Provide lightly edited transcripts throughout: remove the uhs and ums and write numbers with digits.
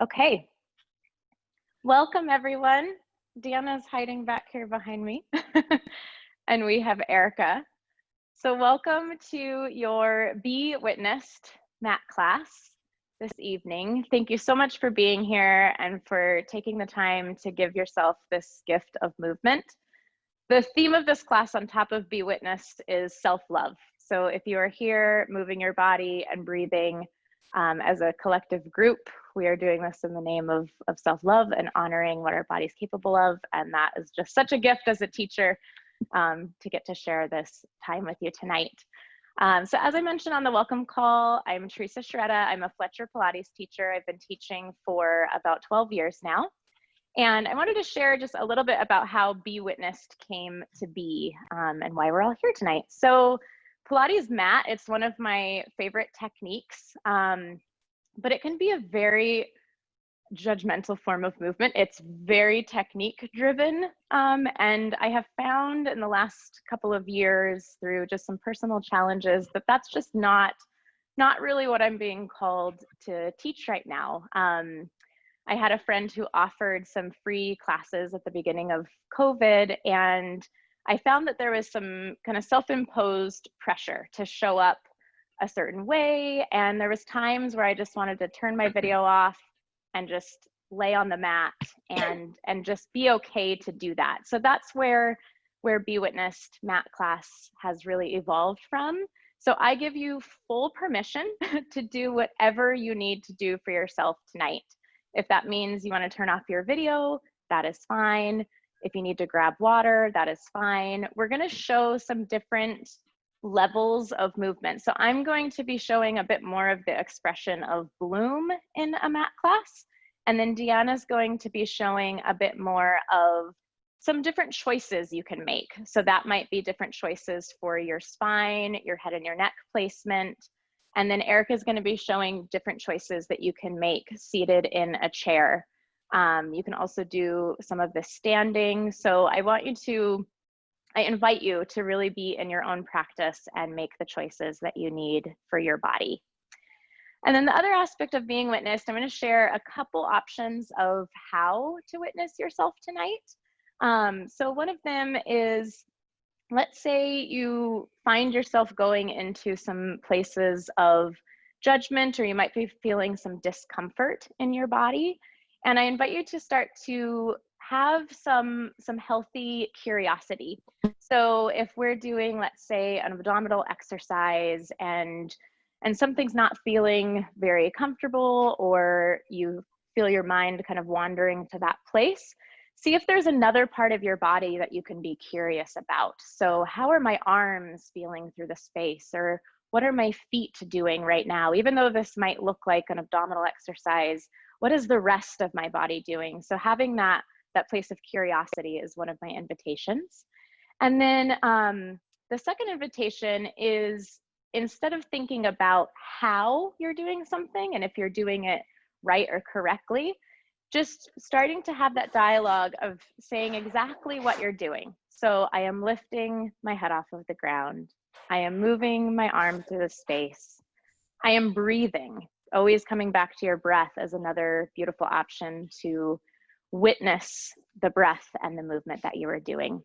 Okay, welcome everyone. Deanna's hiding back here behind me, and we have Erica. So welcome to your Be Witnessed mat class this evening. Thank you so much for being here and for taking the time to give yourself this gift of movement. The theme of this class on top of Be Witnessed is self-love. So if you are here moving your body and breathing as a collective group, we are doing this in the name of self-love and honoring what our body's capable of. And that is just such a gift as a teacher to get to share this time with you tonight. So as I mentioned on the welcome call, I'm Tereza. I'm a Fletcher Pilates teacher. I've been teaching for about 12 years now. And I wanted to share just a little bit about how Be Witnessed came to be and why we're all here tonight. So Pilates mat, it's one of my favorite techniques, but it can be a very judgmental form of movement. It's very technique driven. And I have found in the last couple of years through just some personal challenges that that's just not really what I'm being called to teach right now. I had a friend who offered some free classes at the beginning of COVID, and I found that there was some kind of self-imposed pressure to show up a certain way. And there was times where I just wanted to turn my video off and just lay on the mat and just be okay to do that. So that's where Be Witnessed mat class has really evolved from. So I give you full permission to do whatever you need to do for yourself tonight. If that means you want to turn off your video, that is fine. If you need to grab water, that is fine. We're going to show some different levels of movement. So I'm going to be showing a bit more of the expression of bloom in a mat class. And then Deanna's going to be showing a bit more of some different choices you can make. So that might be different choices for your spine, your head and your neck placement. And then Erica's going to be showing different choices that you can make seated in a chair. You can also do some of this standing. So I invite you to really be in your own practice and make the choices that you need for your body. And then the other aspect of being witnessed, I'm going to share a couple options of how to witness yourself tonight. So one of them is, let's say you find yourself going into some places of judgment, or you might be feeling some discomfort in your body. And I invite you to start to have some healthy curiosity. So if we're doing, let's say, an abdominal exercise and something's not feeling very comfortable, or you feel your mind kind of wandering to that place, see if there's another part of your body that you can be curious about. So how are my arms feeling through the space? Or what are my feet doing right now? Even though this might look like an abdominal exercise, what is the rest of my body doing? So having that place of curiosity is one of my invitations. And then the second invitation is, instead of thinking about how you're doing something and if you're doing it right or correctly, just starting to have that dialogue of saying exactly what you're doing. So I am lifting my head off of the ground. I am moving my arm through the space. I am breathing. Always coming back to your breath as another beautiful option to witness the breath and the movement that you are doing.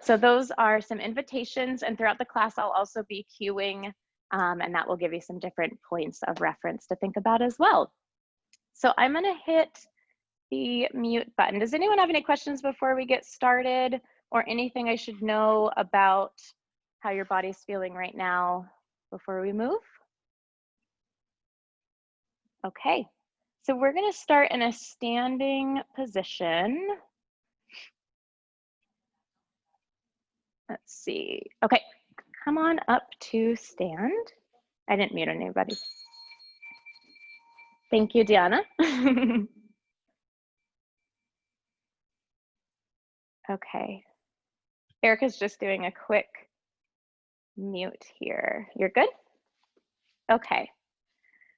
So those are some invitations, and throughout the class, I'll also be cueing, and that will give you some different points of reference to think about as well. So I'm gonna hit the mute button. Does anyone have any questions before we get started, or anything I should know about how your body's feeling right now before we move? Okay, so we're gonna start in a standing position. Let's see. Okay, come on up to stand. I didn't mute anybody. Thank you, Deanna. Okay. Erica's just doing a quick mute here. You're good? Okay.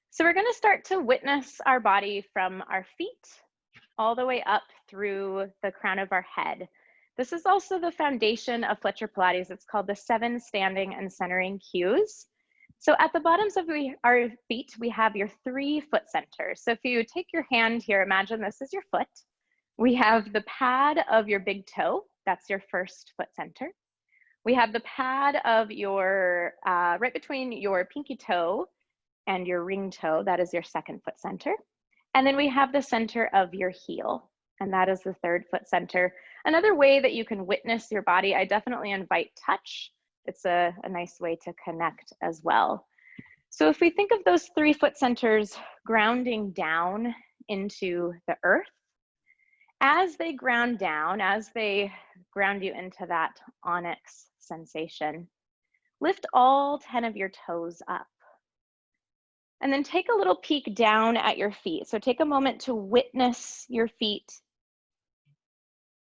So we're going to start to witness our body from our feet all the way up through the crown of our head. This is also the foundation of Fletcher Pilates. It's called the 7 standing and centering cues. So at the bottoms of our feet, we have your 3 foot centers. So if you take your hand here, imagine this is your foot. We have the pad of your big toe, that's your first foot center. We have the pad of your, right between your pinky toe and your ring toe, that is your second foot center. And then we have the center of your heel, and that is the third foot center. Another way that you can witness your body, I definitely invite touch. It's a nice way to connect as well. So if we think of those 3 foot centers grounding down into the earth, as they ground down, as they ground you into that onyx sensation, lift all 10 of your toes up. And then take a little peek down at your feet. So take a moment to witness your feet.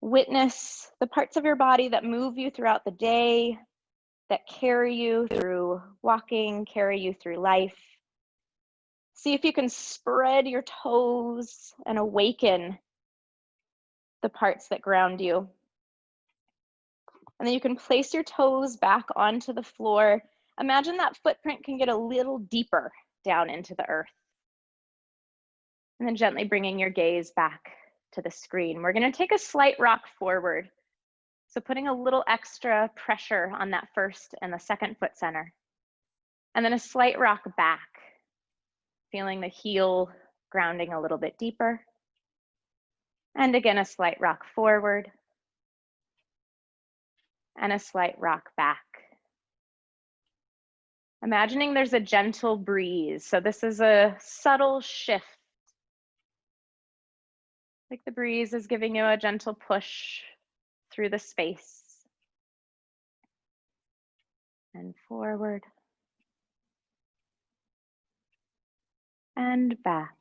Witness the parts of your body that move you throughout the day, that carry you through walking, carry you through life. See if you can spread your toes and awaken the parts that ground you. And then you can place your toes back onto the floor. Imagine that footprint can get a little deeper down into the earth. And then gently bringing your gaze back to the screen. We're going to take a slight rock forward. So putting a little extra pressure on that first and the second foot center. And then a slight rock back, feeling the heel grounding a little bit deeper. And again, a slight rock forward. And a slight rock back. Imagining there's a gentle breeze. So this is a subtle shift. Like the breeze is giving you a gentle push through the space. And forward. And back.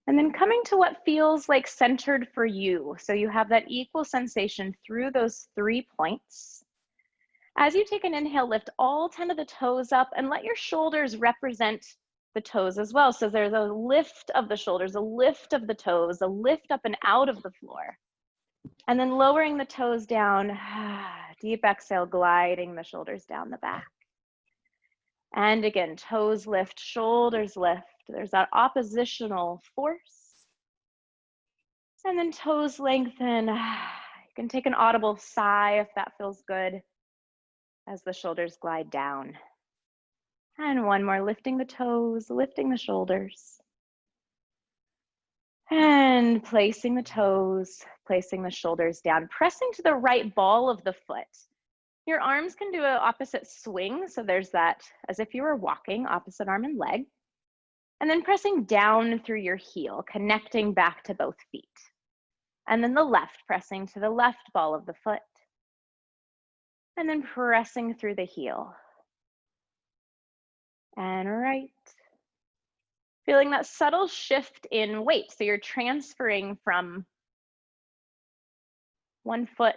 And then coming to what feels like centered for you. So you have that equal sensation through those 3 points. As you take an inhale, lift all 10 of the toes up and let your shoulders represent the toes as well. So there's a lift of the shoulders, a lift of the toes, a lift up and out of the floor. And then lowering the toes down, deep exhale, gliding the shoulders down the back. And again, toes lift, shoulders lift. There's that oppositional force. And then toes lengthen. You can take an audible sigh if that feels good as the shoulders glide down. And one more, lifting the toes, lifting the shoulders. And placing the toes, placing the shoulders down, pressing to the right ball of the foot. Your arms can do an opposite swing. So there's that, as if you were walking, opposite arm and leg. And then pressing down through your heel, connecting back to both feet. And then the left, pressing to the left ball of the foot. And then pressing through the heel. And right. Feeling that subtle shift in weight. So you're transferring from 1 foot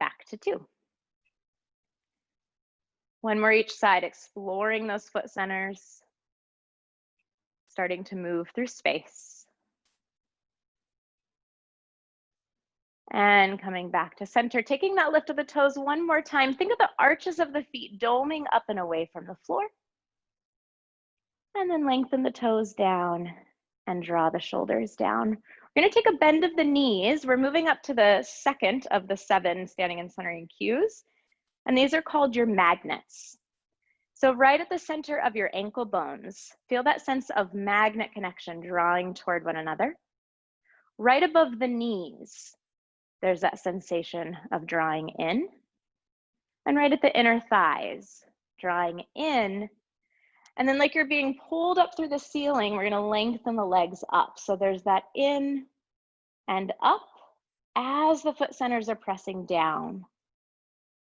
back to 2. One more each side, exploring those foot centers. Starting to move through space. And coming back to center, taking that lift of the toes one more time. Think of the arches of the feet doming up and away from the floor. And then lengthen the toes down and draw the shoulders down. We're going to take a bend of the knees. We're moving up to the second of the 7 standing and centering cues. And these are called your magnets. So right at the center of your ankle bones, feel that sense of magnet connection drawing toward one another. Right above the knees, there's that sensation of drawing in. And right at the inner thighs, drawing in. And then like you're being pulled up through the ceiling, we're gonna lengthen the legs up. So there's that in and up as the foot centers are pressing down.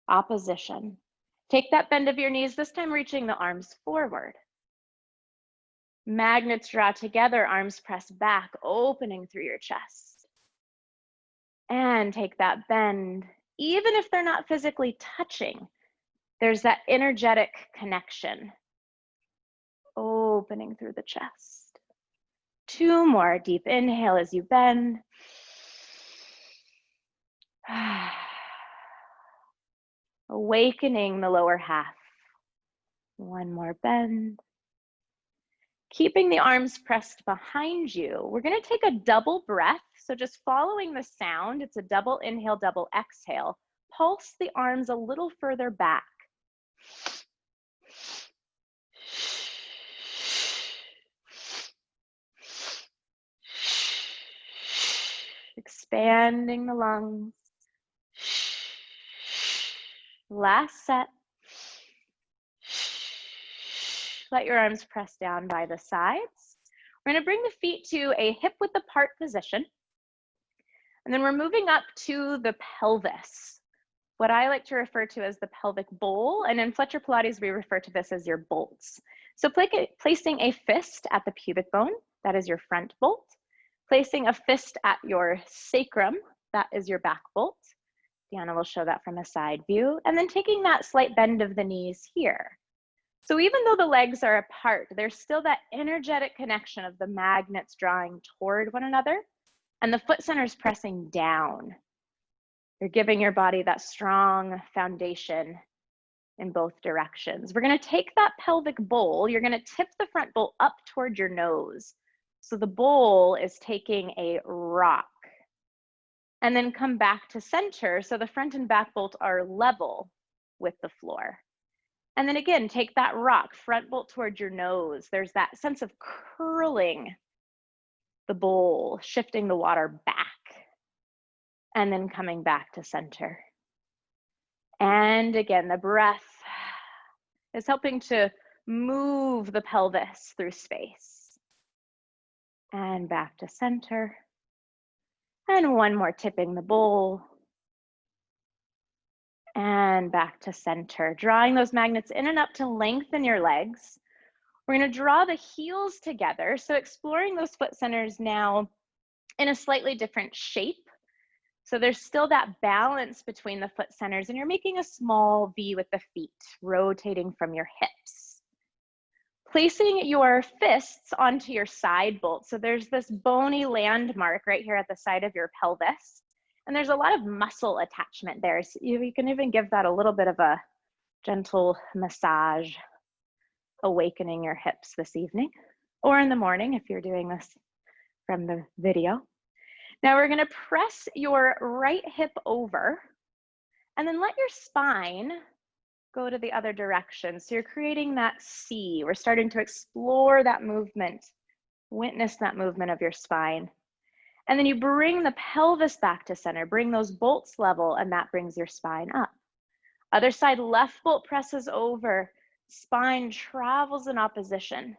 Opposition. Take that bend of your knees, this time reaching the arms forward. Magnets draw together, arms press back, opening through your chest. And take that bend, even if they're not physically touching, there's that energetic connection. Opening through the chest. 2 more, deep inhale as you bend. Awakening the lower half. One more bend. Keeping the arms pressed behind you, we're going to take a double breath. So just following the sound, it's a double inhale, double exhale. Pulse the arms a little further back. Expanding the lungs. Last set. Let your arms press down by the sides. We're going to bring the feet to a hip width apart position. And then we're moving up to the pelvis, what I like to refer to as the pelvic bowl. And in Fletcher Pilates, we refer to this as your bolts. So placing a fist at the pubic bone, that is your front bolt. Placing a fist at your sacrum, that is your back bolt. Deanna will show that from a side view. And then taking that slight bend of the knees here. So even though the legs are apart, there's still that energetic connection of the magnets drawing toward one another and the foot centers pressing down. You're giving your body that strong foundation in both directions. We're going to take that pelvic bowl. You're going to tip the front bowl up toward your nose. So the bowl is taking a rock. And then come back to center. So the front and back bolt are level with the floor. And then again, take that rock, front bolt towards your nose. There's that sense of curling the bowl, shifting the water back, and then coming back to center. And again, the breath is helping to move the pelvis through space. And back to center. And one more, tipping the bowl. And back to center, drawing those magnets in and up to lengthen your legs. We're going to draw the heels together. So exploring those foot centers now in a slightly different shape. So there's still that balance between the foot centers and you're making a small V with the feet, rotating from your hips. Placing your fists onto your side bolt. So there's this bony landmark right here at the side of your pelvis. And there's a lot of muscle attachment there. So you can even give that a little bit of a gentle massage, awakening your hips this evening or in the morning if you're doing this from the video. Now we're going to press your right hip over and then let your spine go to the other direction. So you're creating that C. We're starting to explore that movement, witness that movement of your spine. And then you bring the pelvis back to center, bring those bolts level, and that brings your spine up. Other side, left bolt presses over, spine travels in opposition,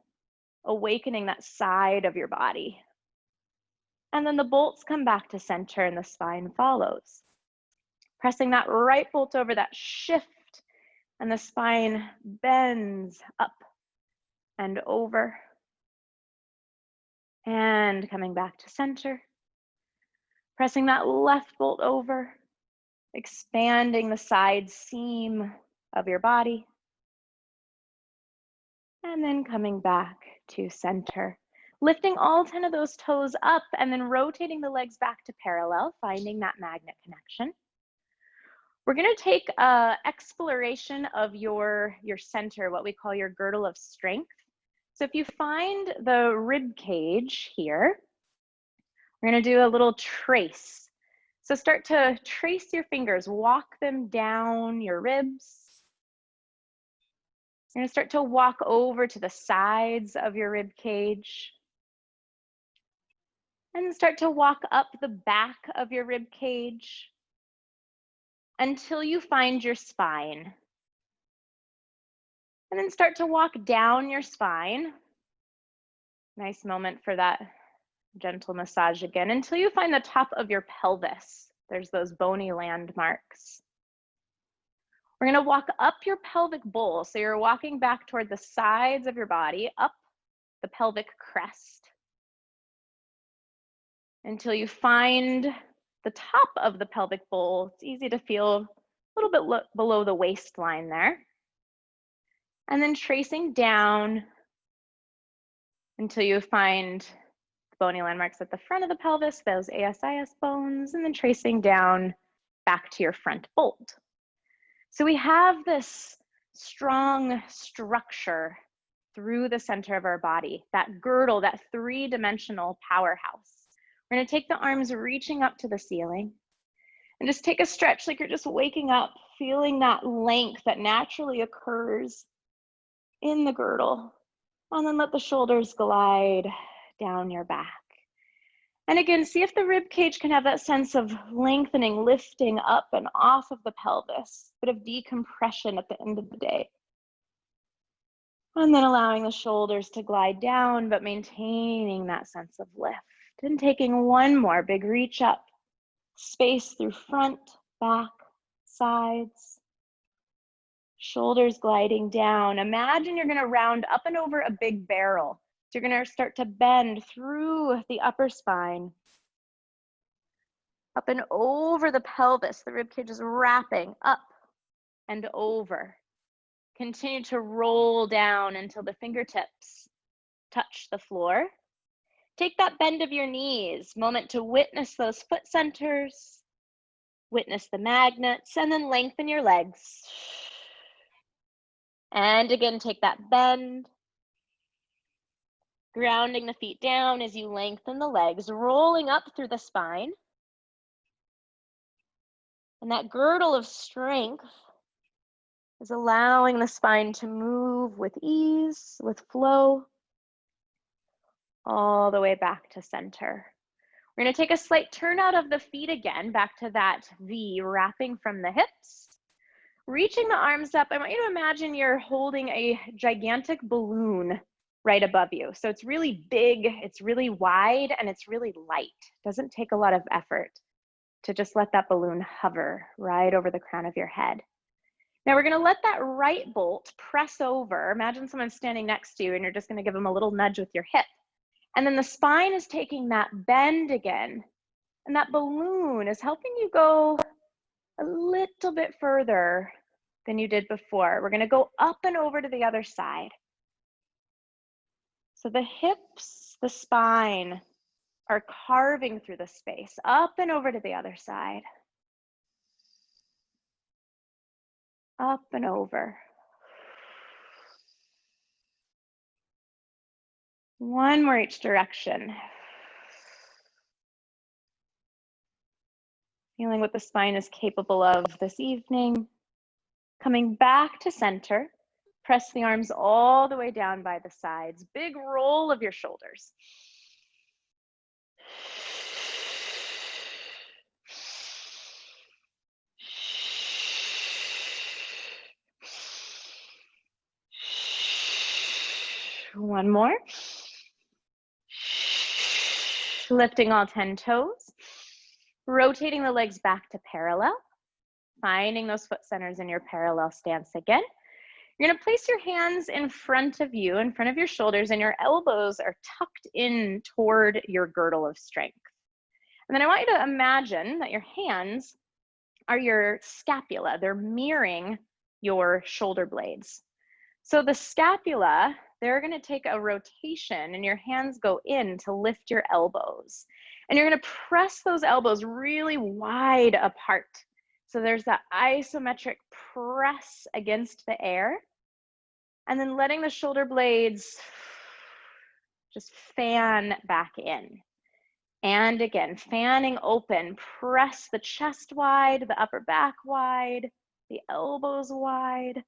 awakening that side of your body. And then the bolts come back to center and the spine follows. Pressing that right bolt over, that shift, and the spine bends up and over. And coming back to center. Pressing that left bolt over, expanding the side seam of your body. And then coming back to center. Lifting all 10 of those toes up and then rotating the legs back to parallel, finding that magnet connection. We're going to take an exploration of your center, what we call your girdle of strength. So if you find the rib cage here, we're going to do a little trace. So start to trace your fingers, walk them down your ribs. You're going to start to walk over to the sides of your rib cage. And start to walk up the back of your rib cage until you find your spine. And then start to walk down your spine. Nice moment for that gentle massage again, until you find the top of your pelvis. There's those bony landmarks. We're going to walk up your pelvic bowl. So you're walking back toward the sides of your body, up the pelvic crest, until you find the top of the pelvic bowl. It's easy to feel a little bit below the waistline there. And then tracing down until you find bony landmarks at the front of the pelvis, those ASIS bones, and then tracing down back to your front bolt. So we have this strong structure through the center of our body, that girdle, that three-dimensional powerhouse. We're going to take the arms reaching up to the ceiling and just take a stretch like you're just waking up, feeling that length that naturally occurs in the girdle. And then let the shoulders glide down your back. And again, see if the rib cage can have that sense of lengthening, lifting up and off of the pelvis, a bit of decompression at the end of the day. And then allowing the shoulders to glide down, but maintaining that sense of lift. And taking one more big reach up, space through front, back, sides. Shoulders gliding down. Imagine you're gonna round up and over a big barrel. So you're gonna start to bend through the upper spine, up and over the pelvis. The rib cage is wrapping up and over. Continue to roll down until the fingertips touch the floor. Take that bend of your knees, moment to witness those foot centers, witness the magnets, and then lengthen your legs. And again, take that bend, grounding the feet down as you lengthen the legs, rolling up through the spine. And that girdle of strength is allowing the spine to move with ease, with flow, all the way back to center. We're going to take a slight turn out of the feet again, back to that V, wrapping from the hips. Reaching the arms up, I want you to imagine you're holding a gigantic balloon right above you. So it's really big, it's really wide, and it's really light. It doesn't take a lot of effort to just let that balloon hover right over the crown of your head. Now we're going to let that right bolt press over. Imagine someone standing next to you and you're just going to give them a little nudge with your hip. And then the spine is taking that bend again. And that balloon is helping you go a little bit further than you did before. We're going to go up and over to the other side. So the hips, the spine are carving through the space, up and over to the other side. Up and over. One more each direction. Feeling what the spine is capable of this evening. Coming back to center. Press the arms all the way down by the sides. Big roll of your shoulders. One more. Lifting all 10 toes. Rotating the legs back to parallel. Finding those foot centers in your parallel stance again. You're going to place your hands in front of you, in front of your shoulders, and your elbows are tucked in toward your girdle of strength. And then I want you to imagine that your hands are your scapula. They're mirroring your shoulder blades. So the scapula, they're going to take a rotation and your hands go in to lift your elbows. And you're going to press those elbows really wide apart. So there's that isometric press against the air. And then letting the shoulder blades just fan back in. And again, fanning open, press the chest wide, the upper back wide, the elbows wide,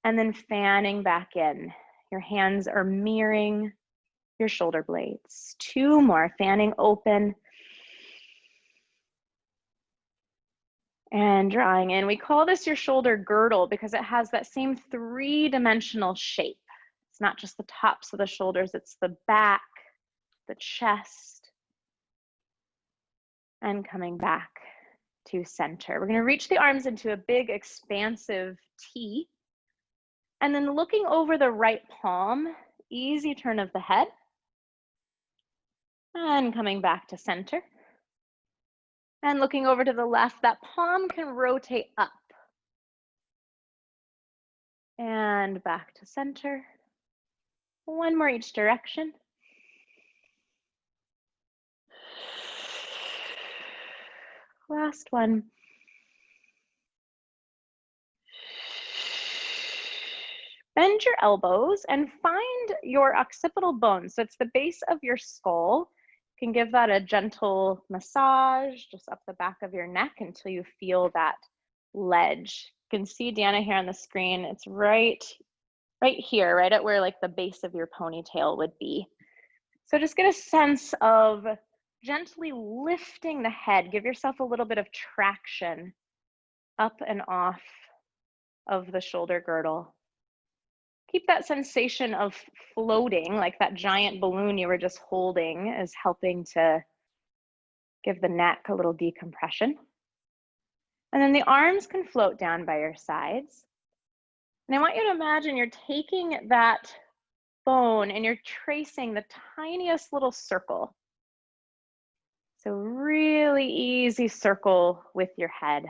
and then fanning back in. Your hands are mirroring your shoulder blades. Two more, fanning open and drawing in. We call this your shoulder girdle because it has that same three-dimensional shape. It's not just the tops of the shoulders, it's the back, the chest, and coming back to center. We're going to reach the arms into a big expansive T. And then looking over the right palm, easy turn of the head. And coming back to center. And looking over to the left, that palm can rotate up. And back to center. One more each direction. Last one. Bend your elbows and find your occipital bone. So it's the base of your skull. You can give that a gentle massage just up the back of your neck until you feel that ledge. You can see Deanna here on the screen. It's right here, right at where like the base of your ponytail would be. So just get a sense of gently lifting the head. Give yourself a little bit of traction up and off of the shoulder girdle. Keep that sensation of floating, like that giant balloon you were just holding is helping to give the neck a little decompression. And then the arms can float down by your sides. And I want you to imagine you're taking that bone and you're tracing the tiniest little circle. So really easy circle with your head.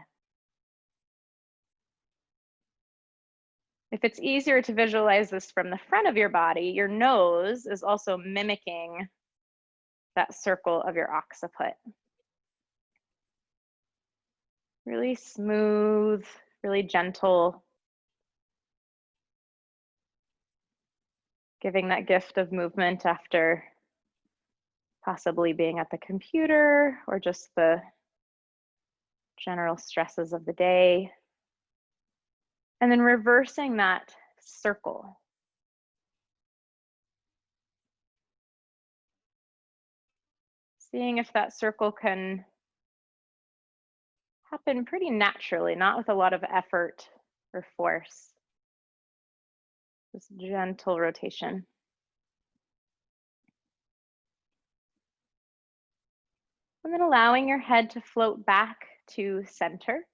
If it's easier to visualize this from the front of your body, your nose is also mimicking that circle of your occiput. Really smooth, really gentle. Giving that gift of movement after possibly being at the computer or just the general stresses of the day. And then reversing that circle. Seeing if that circle can happen pretty naturally, not with a lot of effort or force. Just gentle rotation. And then allowing your head to float back to center.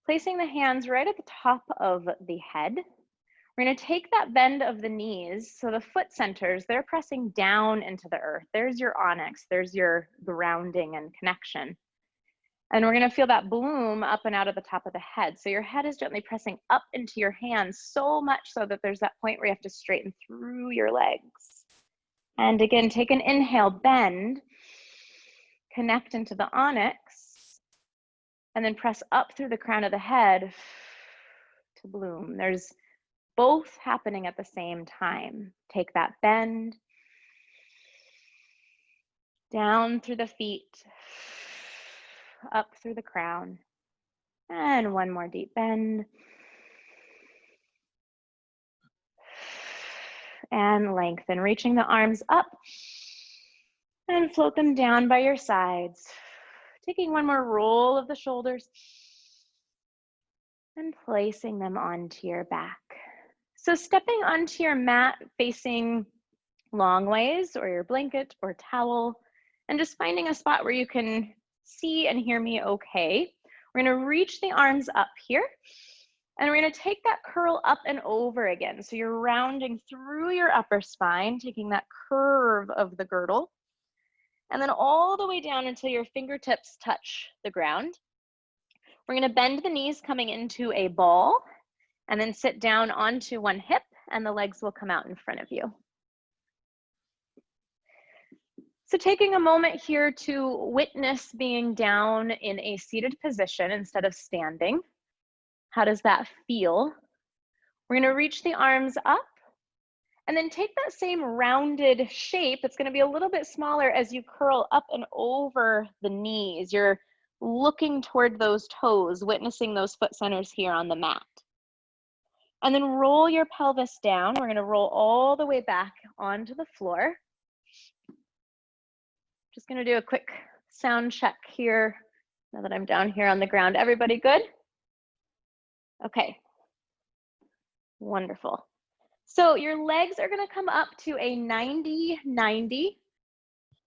Placing the hands right at the top of the head. We're going to take that bend of the knees. So the foot centers, they're pressing down into the earth. There's your onyx. There's your grounding and connection. And we're going to feel that bloom up and out of the top of the head. So your head is gently pressing up into your hands, so much so that there's that point where you have to straighten through your legs. And again, take an inhale, bend, connect into the onyx, and then press up through the crown of the head to bloom. There's both happening at the same time. Take that bend, down through the feet, up through the crown, and one more deep bend. And lengthen, reaching the arms up and float them down by your sides. Taking one more roll of the shoulders and placing them onto your back. So stepping onto your mat facing long ways or your blanket or towel, and just finding a spot where you can see and hear me okay. We're going to reach the arms up here. And we're going to take that curl up and over again. So you're rounding through your upper spine, taking that curve of the girdle, and then all the way down until your fingertips touch the ground. We're going to bend the knees coming into a ball, and then sit down onto one hip, and the legs will come out in front of you. So taking a moment here to witness being down in a seated position instead of standing. How does that feel? We're going to reach the arms up and then take that same rounded shape. It's going to be a little bit smaller as you curl up and over the knees. You're looking toward those toes, witnessing those foot centers here on the mat. And then roll your pelvis down. We're going to roll all the way back onto the floor. Just going to do a quick sound check here now that I'm down here on the ground. Everybody good? Okay, wonderful. So your legs are going to come up to a 90-90.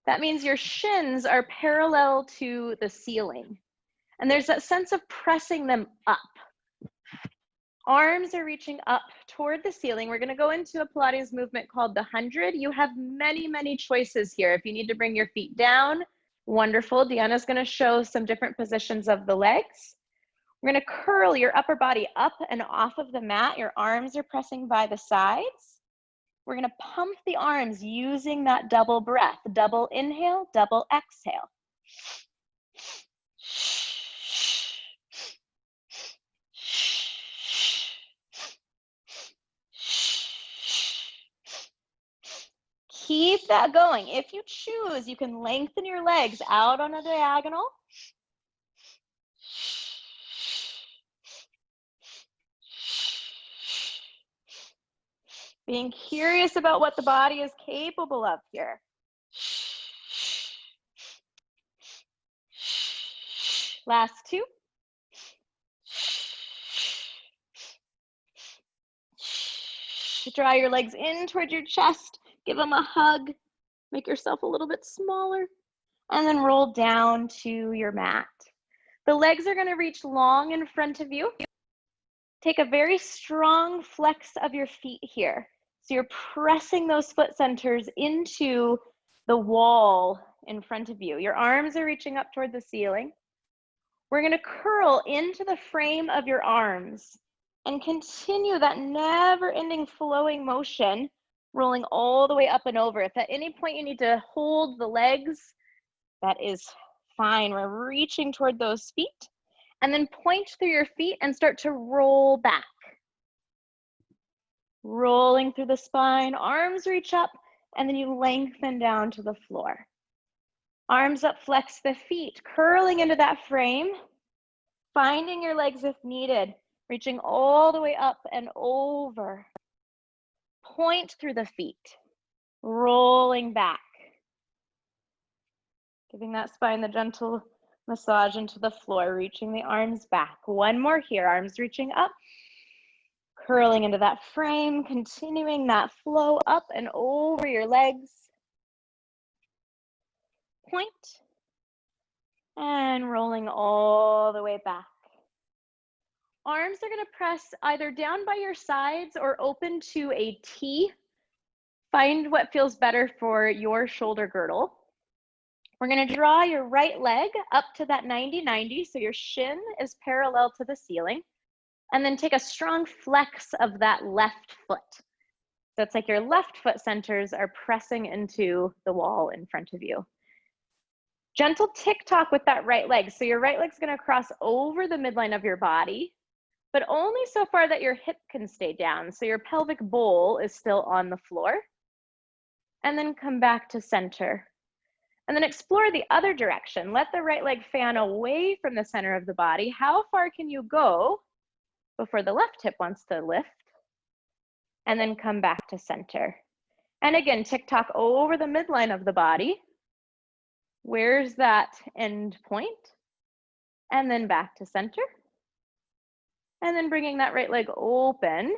That means your shins are parallel to the ceiling. And there's that sense of pressing them up. Arms are reaching up toward the ceiling. We're going to go into a Pilates movement called the 100. You have many, many choices here. If you need to bring your feet down, wonderful. Deanna's going to show some different positions of the legs. We're going to curl your upper body up and off of the mat. Your arms are pressing by the sides. We're going to pump the arms using that double breath. Double inhale, double exhale. Keep that going. If you choose, you can lengthen your legs out on a diagonal. Being curious about what the body is capable of here. Last two. Draw your legs in toward your chest. Give them a hug. Make yourself a little bit smaller. And then roll down to your mat. The legs are going to reach long in front of you. Take a very strong flex of your feet here. So you're pressing those foot centers into the wall in front of you. Your arms are reaching up toward the ceiling. We're going to curl into the frame of your arms and continue that never-ending flowing motion, rolling all the way up and over. If at any point you need to hold the legs, that is fine. We're reaching toward those feet. And then point through your feet and start to roll back. Rolling through the spine, arms reach up, and then you lengthen down to the floor. Arms up, flex the feet, curling into that frame, finding your legs if needed, reaching all the way up and over. Point through the feet, rolling back. Giving that spine the gentle massage into the floor, reaching the arms back. One more here, arms reaching up, curling into that frame, continuing that flow up and over your legs. Point, and rolling all the way back. Arms are going to press either down by your sides or open to a T. Find what feels better for your shoulder girdle. We're going to draw your right leg up to that 90-90, so your shin is parallel to the ceiling. And then take a strong flex of that left foot. So it's like your left foot centers are pressing into the wall in front of you. Gentle tick-tock with that right leg. So your right leg's going to cross over the midline of your body, but only so far that your hip can stay down. So your pelvic bowl is still on the floor. And then come back to center. And then explore the other direction. Let the right leg fan away from the center of the body. How far can you go before the left hip wants to lift? And then come back to center. And again, tick-tock over the midline of the body. Where's that end point? And then back to center. And then bringing that right leg open.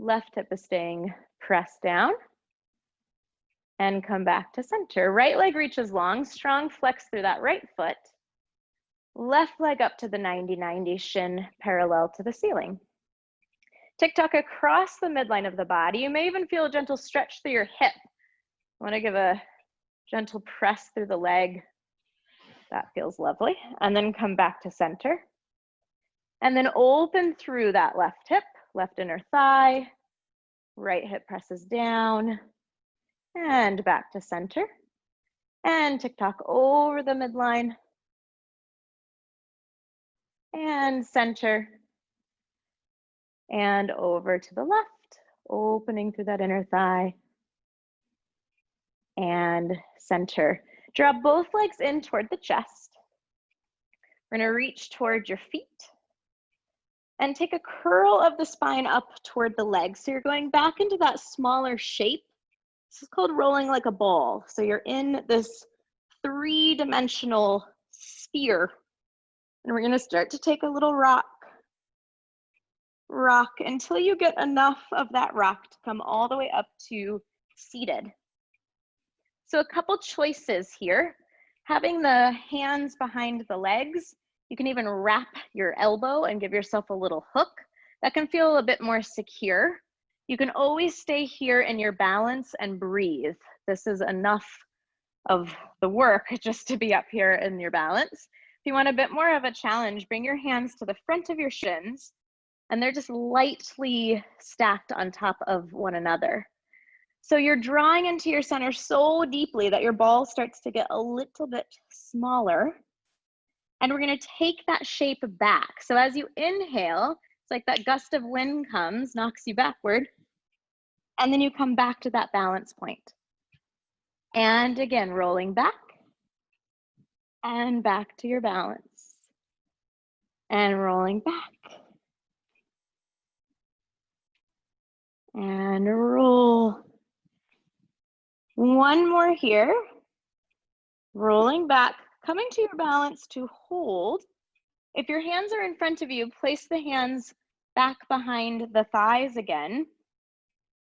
Left hip is staying pressed down. And come back to center. Right leg reaches long, strong flex through that right foot. Left leg up to the 90-90, shin parallel to the ceiling. Tick-tock across the midline of the body. You may even feel a gentle stretch through your hip. I want to give a gentle press through the leg. That feels lovely. And then come back to center. And then open through that left hip, left inner thigh. Right hip presses down. And back to center. And tick-tock over the midline. And center. And over to the left, opening through that inner thigh. And center. Draw both legs in toward the chest. We're going to reach toward your feet. And take a curl of the spine up toward the legs. So you're going back into that smaller shape. This is called rolling like a ball. So you're in this three-dimensional sphere. And we're going to start to take a little rock until you get enough of that rock to come all the way up to seated. So a couple choices here. Having the hands behind the legs, you can even wrap your elbow and give yourself a little hook. That can feel a bit more secure. You can always stay here in your balance and breathe. This is enough of the work just to be up here in your balance. If you want a bit more of a challenge, bring your hands to the front of your shins, and they're just lightly stacked on top of one another. So you're drawing into your center so deeply that your ball starts to get a little bit smaller. And we're going to take that shape back. So as you inhale, it's like that gust of wind comes, knocks you backward. And then you come back to that balance point. And again, rolling back and back to your balance. And rolling back. And roll. One more here. Rolling back, coming to your balance to hold. If your hands are in front of you, place the hands back behind the thighs again.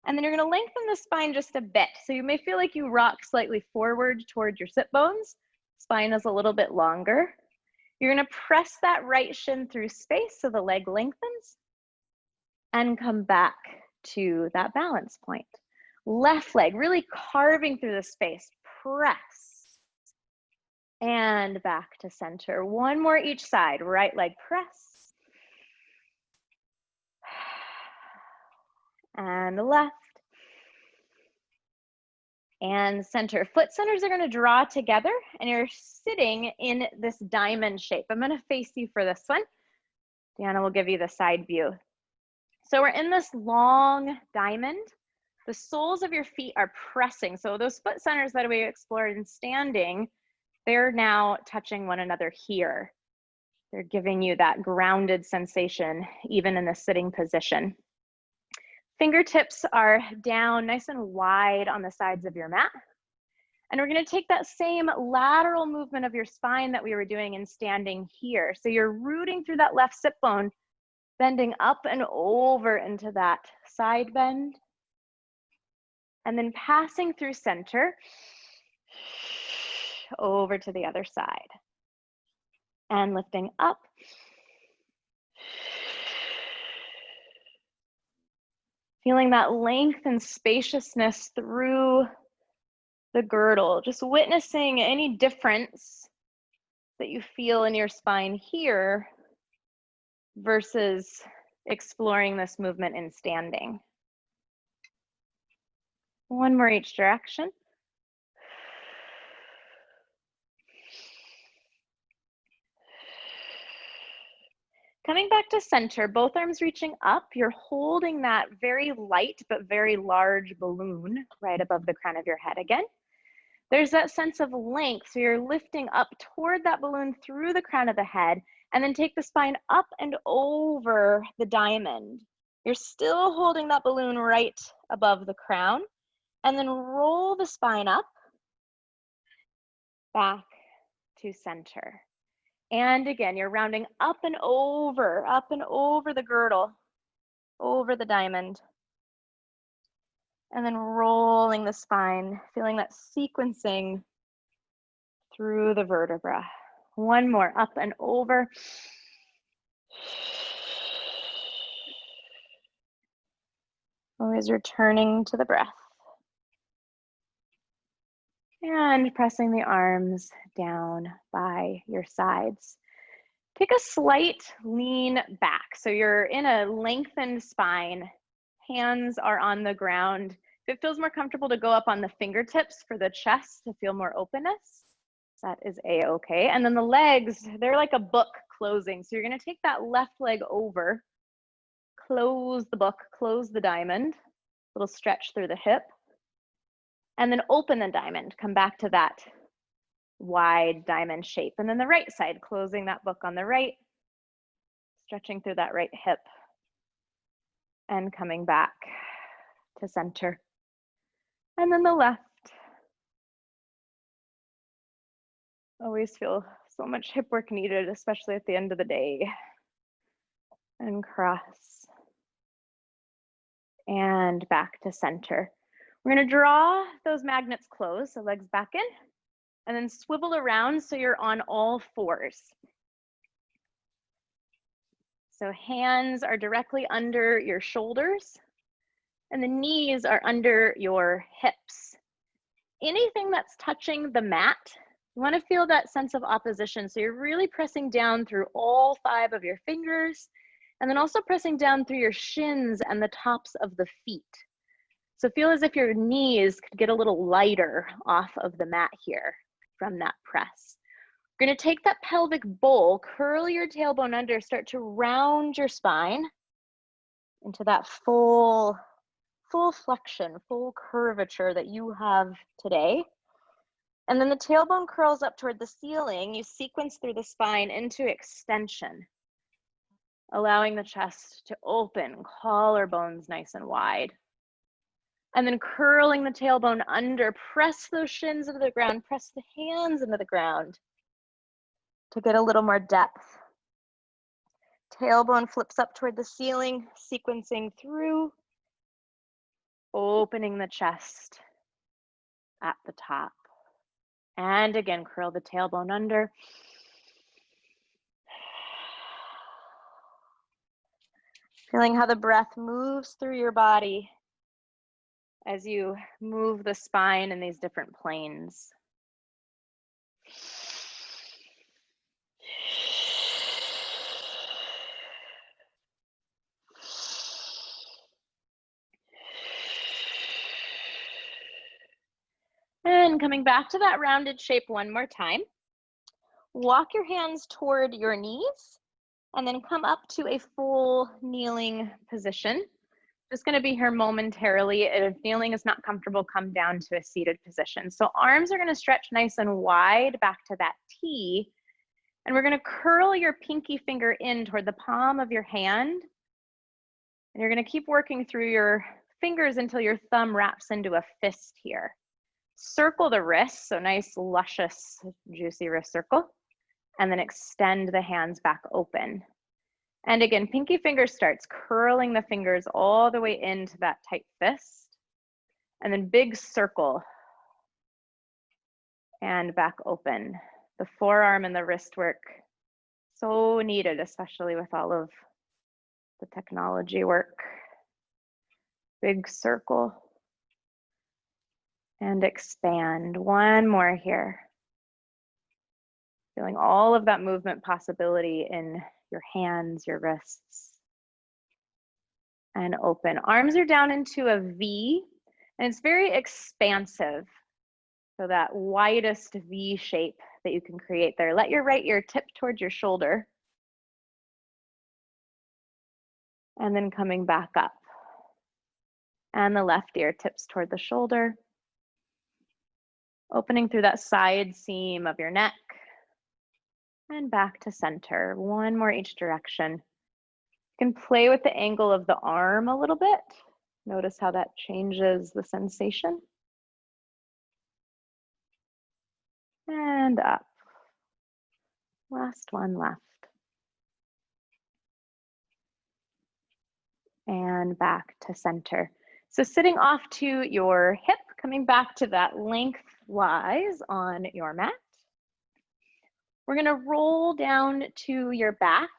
And then you're going to lengthen the spine just a bit. So you may feel like you rock slightly forward toward your sit bones. Spine is a little bit longer. You're going to press that right shin through space so the leg lengthens and come back to that balance point. Left leg really carving through the space. Press and back to center. One more each side. Right leg press and left and center. Foot centers are going to draw together and you're sitting in this diamond shape. I'm going to face you for this one. Deanna will give you the side view. So we're in this long diamond. The soles of your feet are pressing. So those foot centers that we explored in standing, they're now touching one another here. They're giving you that grounded sensation, even in the sitting position. Fingertips are down nice and wide on the sides of your mat. And we're going to take that same lateral movement of your spine that we were doing in standing here. So you're rooting through that left sit bone, bending up and over into that side bend. And then passing through center, over to the other side. And lifting up. Feeling that length and spaciousness through the girdle. Just witnessing any difference that you feel in your spine here versus exploring this movement in standing. One more each direction. Coming back to center, both arms reaching up, you're holding that very light but very large balloon right above the crown of your head again. There's that sense of length, so you're lifting up toward that balloon through the crown of the head, and then take the spine up and over the diamond. You're still holding that balloon right above the crown, and then roll the spine up, back to center. And again, you're rounding up and over the girdle, over the diamond. And then rolling the spine, feeling that sequencing through the vertebra. One more, up and over. Always returning to the breath. And pressing the arms down by your sides. Take a slight lean back. So you're in a lengthened spine. Hands are on the ground. If it feels more comfortable to go up on the fingertips for the chest to feel more openness, that is a-okay. And then the legs, they're like a book closing. So you're gonna take that left leg over, close the book, close the diamond, little stretch through the hip, and then open the diamond, come back to that wide diamond shape. And then the right side, closing that book on the right, stretching through that right hip, and coming back to center. And then the left. Always feel so much hip work needed, especially at the end of the day. And cross. And back to center. We're going to draw those magnets close, so legs back in, and then swivel around so you're on all fours. So hands are directly under your shoulders, and the knees are under your hips. Anything that's touching the mat, you want to feel that sense of opposition. So you're really pressing down through all 5 of your fingers, and then also pressing down through your shins and the tops of the feet. So feel as if your knees could get a little lighter off of the mat here from that press. We're going to take that pelvic bowl, curl your tailbone under, start to round your spine into that full full flexion, full curvature that you have today. And then the tailbone curls up toward the ceiling. You sequence through the spine into extension, allowing the chest to open, collarbones nice and wide. And then curling the tailbone under, press those shins into the ground, press the hands into the ground to get a little more depth. Tailbone flips up toward the ceiling, sequencing through, opening the chest at the top. And again, curl the tailbone under. Feeling how the breath moves through your body as you move the spine in these different planes. And coming back to that rounded shape one more time. Walk your hands toward your knees and then come up to a full kneeling position. Just going to be here momentarily. If kneeling is not comfortable, come down to a seated position. So arms are going to stretch nice and wide back to that T. And we're going to curl your pinky finger in toward the palm of your hand. And you're going to keep working through your fingers until your thumb wraps into a fist here. Circle the wrists, so nice, luscious, juicy wrist circle. And then extend the hands back open. And again, pinky finger starts curling the fingers all the way into that tight fist. And then big circle. And back open. The forearm and the wrist work, so needed, especially with all of the technology work. Big circle. And expand. One more here. Feeling all of that movement possibility in your hands, your wrists. And open. Arms are down into a V, and it's very expansive. So that widest V shape that you can create there. Let your right ear tip towards your shoulder. And then coming back up. And the left ear tips toward the shoulder. Opening through that side seam of your neck. And back to center. One more each direction. You can play with the angle of the arm a little bit. Notice how that changes the sensation. And up. Last one left. And back to center. So sitting off to your hip, coming back to that lengthwise on your mat. We're going to roll down to your back.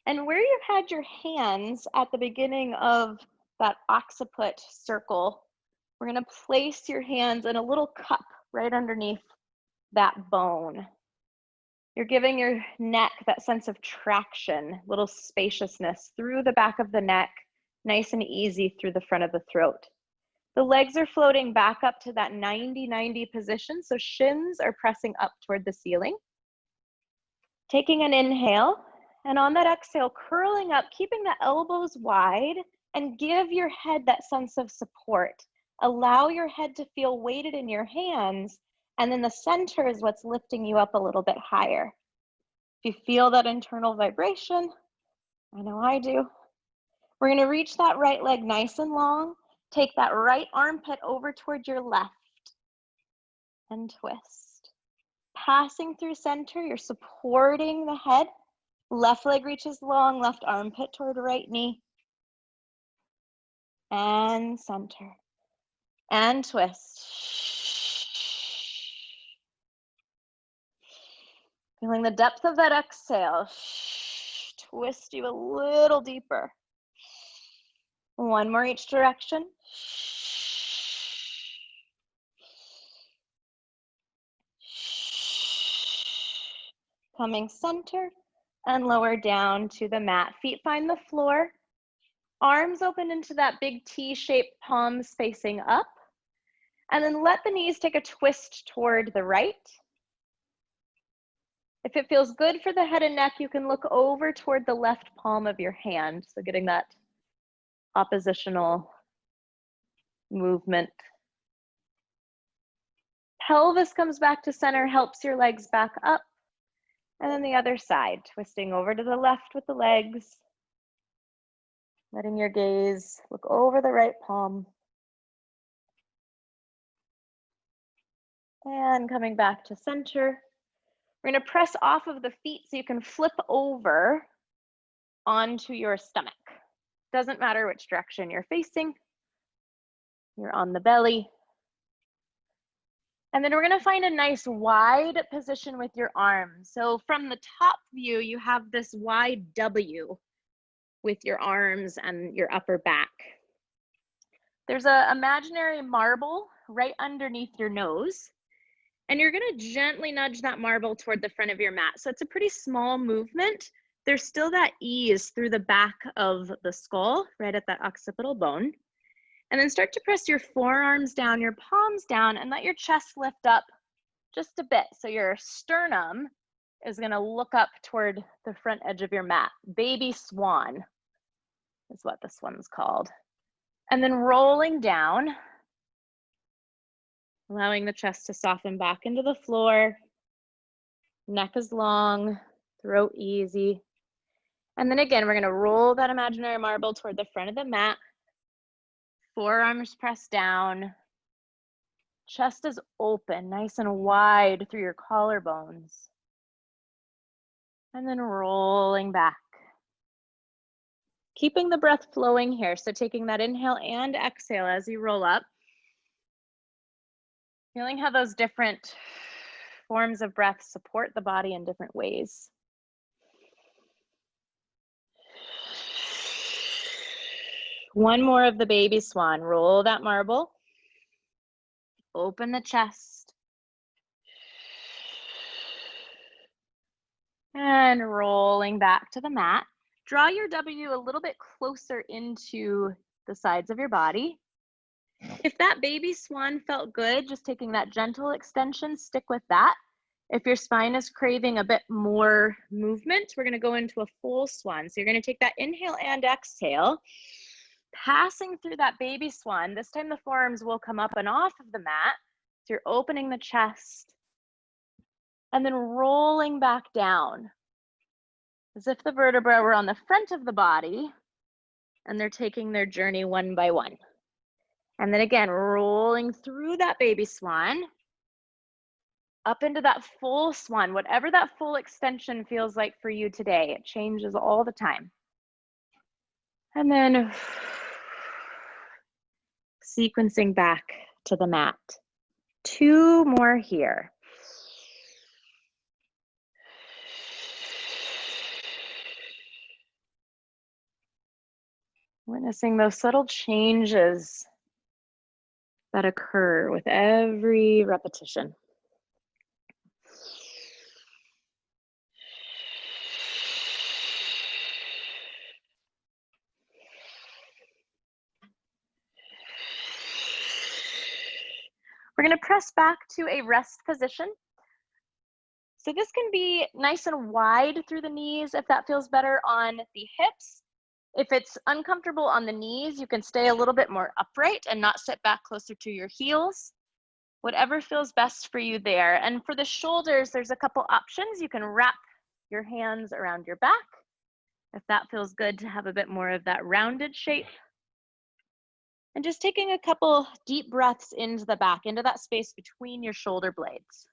And where you've had your hands at the beginning of that occiput circle, we're going to place your hands in a little cup right underneath that bone. You're giving your neck that sense of traction, little spaciousness through the back of the neck, nice and easy through the front of the throat. The legs are floating back up to that 90-90 position, so shins are pressing up toward the ceiling. Taking an inhale, and on that exhale, curling up, keeping the elbows wide, and give your head that sense of support. Allow your head to feel weighted in your hands, and then the center is what's lifting you up a little bit higher. If you feel that internal vibration, I know I do. We're going to reach that right leg nice and long. Take that right armpit over toward your left and twist. Passing through center, you're supporting the head. Left leg reaches long, left armpit toward right knee. And center. And twist. Feeling the depth of that exhale. Twist you a little deeper. One more each direction. Coming center and lower down to the mat. Feet find the floor. Arms open into that big T-shaped, palms facing up. And then let the knees take a twist toward the right. If it feels good for the head and neck, you can look over toward the left palm of your hand. So getting that oppositional movement. Pelvis comes back to center, helps your legs back up. And then the other side, twisting over to the left with the legs. Letting your gaze look over the right palm. And coming back to center. We're going to press off of the feet so you can flip over onto your stomach. Doesn't matter which direction you're facing. You're on the belly. And then we're going to find a nice wide position with your arms. So from the top view, you have this wide W with your arms and your upper back. There's an imaginary marble right underneath your nose. And you're going to gently nudge that marble toward the front of your mat. So it's a pretty small movement. There's still that ease through the back of the skull, right at that occipital bone. And then start to press your forearms down, your palms down, and let your chest lift up just a bit. So your sternum is going to look up toward the front edge of your mat. Baby swan is what this one's called. And then rolling down, allowing the chest to soften back into the floor. Neck is long, throat easy. And then again, we're going to roll that imaginary marble toward the front of the mat. Forearms pressed down. Chest is open, nice and wide through your collarbones. And then rolling back. Keeping the breath flowing here. So taking that inhale and exhale as you roll up. Feeling how those different forms of breath support the body in different ways. One more of the baby swan. Roll that marble. Open the chest. And rolling back to the mat. Draw your W a little bit closer into the sides of your body. If that baby swan felt good, just taking that gentle extension, stick with that. If your spine is craving a bit more movement, we're going to go into a full swan. So you're going to take that inhale and exhale, passing through that baby swan. This time the forearms will come up and off of the mat. So you're opening the chest and then rolling back down as if the vertebrae were on the front of the body and they're taking their journey one by one. And then again, rolling through that baby swan, up into that full swan, whatever that full extension feels like for you today. It changes all the time. And then sequencing back to the mat. 2 more here. Witnessing those subtle changes that occur with every repetition. We're going to press back to a rest position. So this can be nice and wide through the knees if that feels better on the hips. If it's uncomfortable on the knees, you can stay a little bit more upright and not sit back closer to your heels. Whatever feels best for you there. And for the shoulders, there's a couple options. You can wrap your hands around your back if that feels good to have a bit more of that rounded shape. And just taking a couple deep breaths into the back, into that space between your shoulder blades.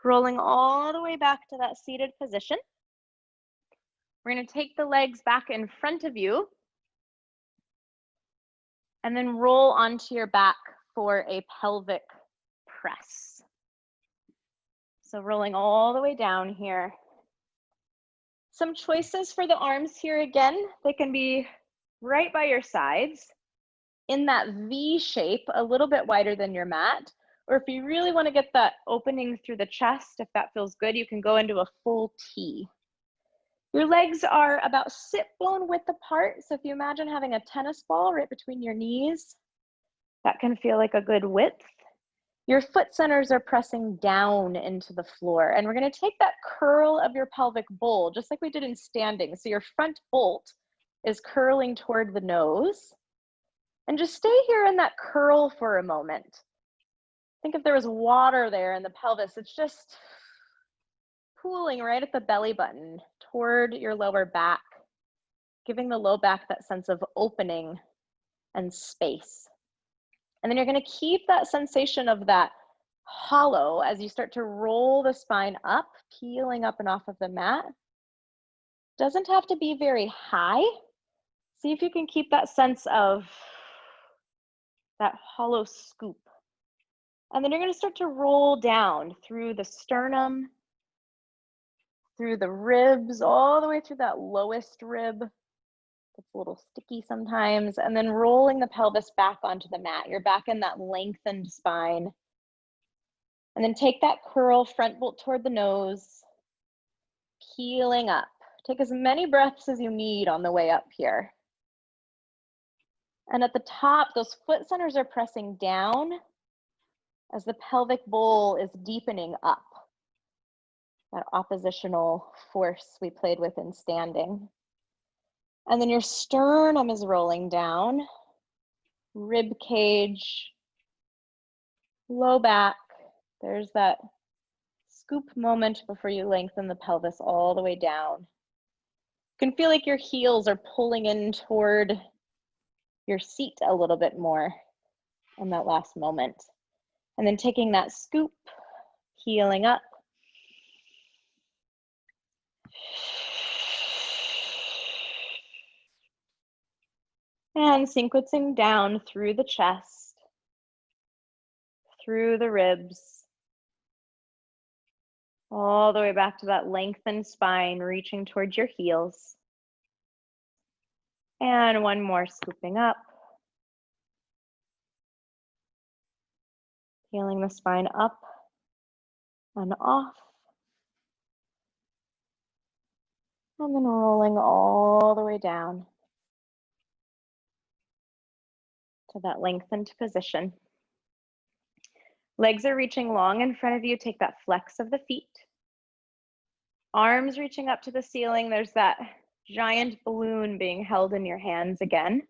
Rolling all the way back to that seated position. We're going to take the legs back in front of you and then roll onto your back for a pelvic press. So rolling all the way down here. Some choices for the arms here again. They can be right by your sides in that V shape, a little bit wider than your mat. Or if you really want to get that opening through the chest, if that feels good, you can go into a full T. Your legs are about sit bone width apart. So if you imagine having a tennis ball right between your knees, that can feel like a good width. Your foot centers are pressing down into the floor. And we're going to take that curl of your pelvic bowl, just like we did in standing. So your front bolt is curling toward the nose. And just stay here in that curl for a moment. Think if there was water there in the pelvis, it's just pooling right at the belly button toward your lower back, giving the low back that sense of opening and space. And then you're going to keep that sensation of that hollow as you start to roll the spine up, peeling up and off of the mat. Doesn't have to be very high. See if you can keep that sense of that hollow scoop. And then you're going to start to roll down through the sternum, through the ribs, all the way through that lowest rib. It's a little sticky sometimes. And then rolling the pelvis back onto the mat. You're back in that lengthened spine. And then take that curl front bolt toward the nose, peeling up. Take as many breaths as you need on the way up here. And at the top, those foot centers are pressing down as the pelvic bowl is deepening up. That oppositional force we played with in standing. And then your sternum is rolling down, rib cage, low back. There's that scoop moment before you lengthen the pelvis all the way down. You can feel like your heels are pulling in toward your seat a little bit more in that last moment. And then taking that scoop, heeling up. And sequencing down through the chest, through the ribs, all the way back to that lengthened spine, reaching towards your heels. And one more, scooping up. Feeling the spine up and off. And then rolling all the way down to that lengthened position. Legs are reaching long in front of you. Take that flex of the feet. Arms reaching up to the ceiling. There's that giant balloon being held in your hands again.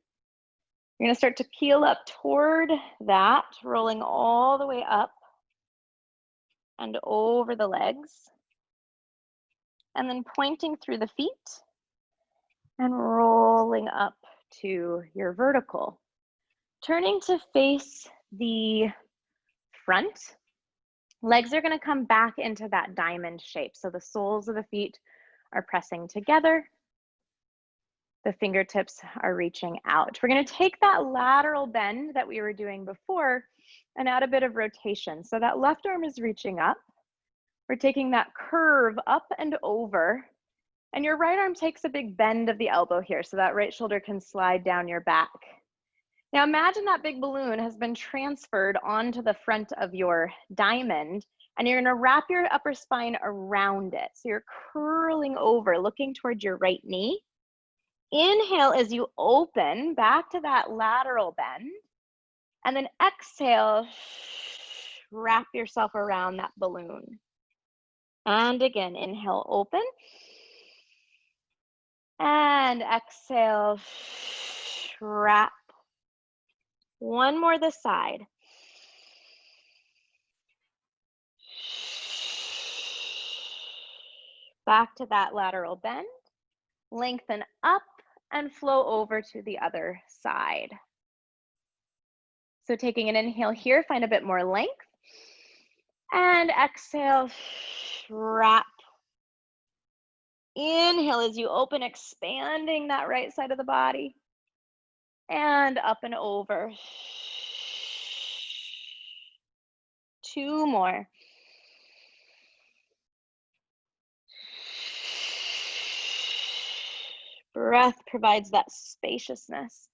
You're going to start to peel up toward that, rolling all the way up and over the legs. And then pointing through the feet and rolling up to your vertical. Turning to face the front. Legs are going to come back into that diamond shape. So the soles of the feet are pressing together. The fingertips are reaching out. We're going to take that lateral bend that we were doing before and add a bit of rotation. So that left arm is reaching up. We're taking that curve up and over. And your right arm takes a big bend of the elbow here. So that right shoulder can slide down your back. Now imagine that big balloon has been transferred onto the front of your diamond, and you're going to wrap your upper spine around it. So you're curling over, looking towards your right knee. Inhale as you open back to that lateral bend, and then exhale, wrap yourself around that balloon. And again, inhale, open. And exhale, wrap. One more this side. Back to that lateral bend. Lengthen up and flow over to the other side. So taking an inhale here, find a bit more length. And exhale, wrap. Inhale as you open, expanding that right side of the body. And up and over. Two more. Breath provides that spaciousness.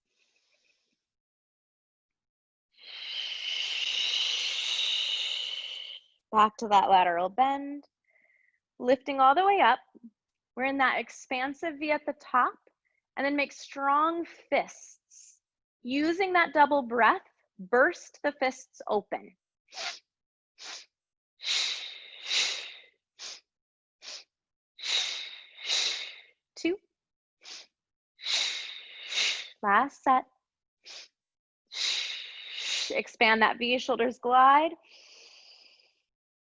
Back to that lateral bend. Lifting all the way up. We're in that expansive V at the top, and then make strong fists. Using that double breath, burst the fists open. 2. Last set. Expand that V, shoulders glide.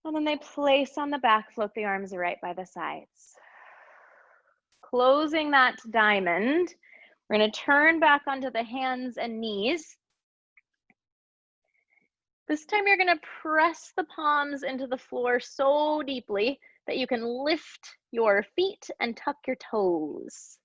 And then they place on the back, float the arms right by the sides. Closing that diamond, we're going to turn back onto the hands and knees. This time you're going to press the palms into the floor so deeply that you can lift your feet and tuck your toes.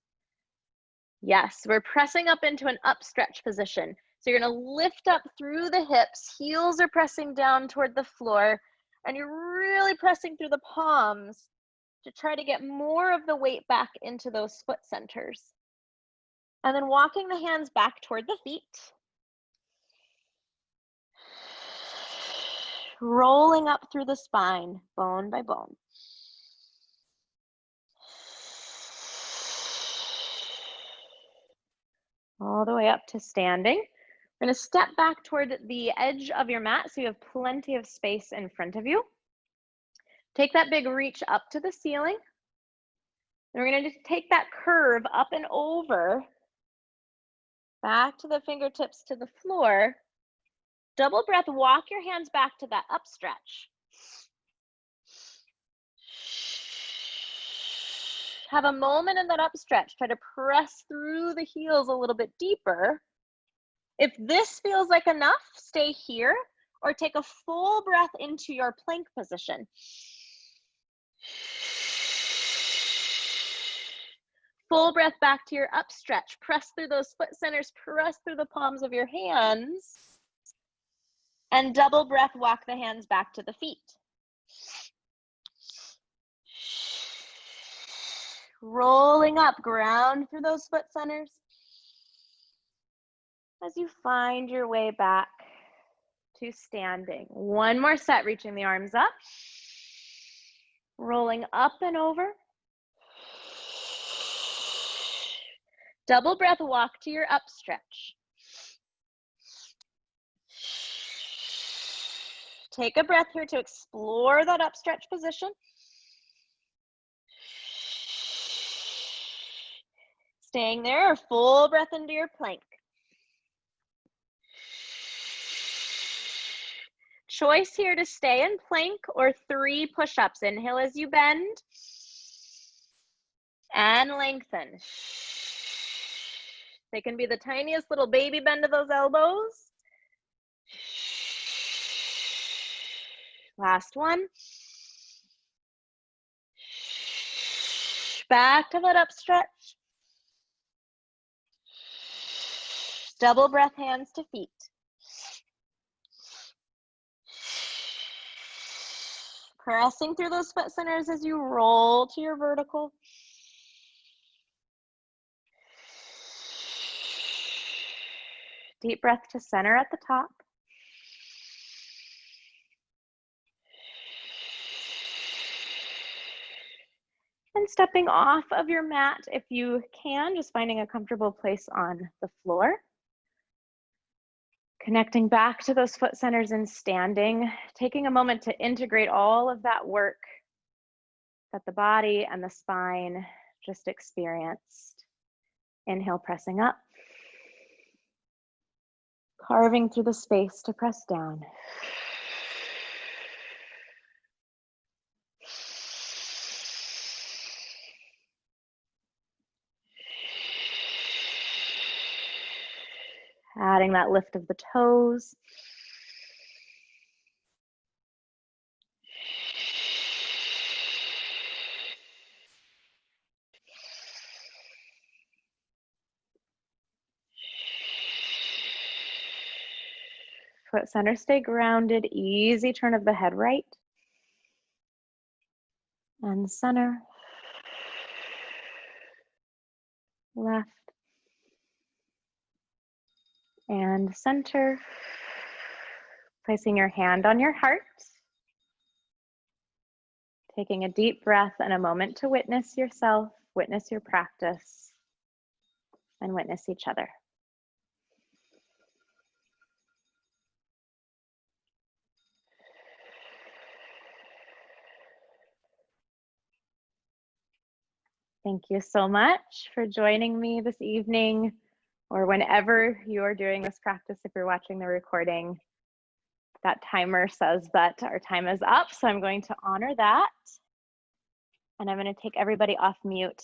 Yes, we're pressing up into an up stretch position. So you're going to lift up through the hips, heels are pressing down toward the floor, and you're really pressing through the palms to try to get more of the weight back into those foot centers. And then walking the hands back toward the feet. Rolling up through the spine, bone by bone. All the way up to standing. We're going to step back toward the edge of your mat so you have plenty of space in front of you. Take that big reach up to the ceiling. And we're going to just take that curve up and over, back to the fingertips to the floor. Double breath, walk your hands back to that up stretch. Have a moment in that up stretch. Try to press through the heels a little bit deeper. If this feels like enough, stay here or take a full breath into your plank position. Full breath back to your up stretch. Press through those foot centers, press through the palms of your hands. And double breath, walk the hands back to the feet. Rolling up, ground through those foot centers. As you find your way back to standing. One more set, reaching the arms up. Rolling up and over. Double breath, walk to your up stretch. Take a breath here to explore that up stretch position. Staying there, or full breath into your plank. Choice here to stay in plank or 3 push-ups. Inhale as you bend. And lengthen. They can be the tiniest little baby bend of those elbows. Last one. Back to that up stretch. Double breath, hands to feet. Pressing through those foot centers as you roll to your vertical. Deep breath to center at the top. And stepping off of your mat if you can, just finding a comfortable place on the floor. Connecting back to those foot centers and standing, taking a moment to integrate all of that work that the body and the spine just experienced. Inhale, pressing up. Carving through the space to press down. Adding that lift of the toes. Foot center, stay grounded. Easy turn of the head right. And center. Left. And center. Placing your hand on your heart. Taking a deep breath and a moment to witness yourself, witness your practice, and witness each other. Thank you so much for joining me this evening, or whenever you are doing this practice. If you're watching the recording, that timer says that our time is up, so I'm going to honor that. And I'm going to take everybody off mute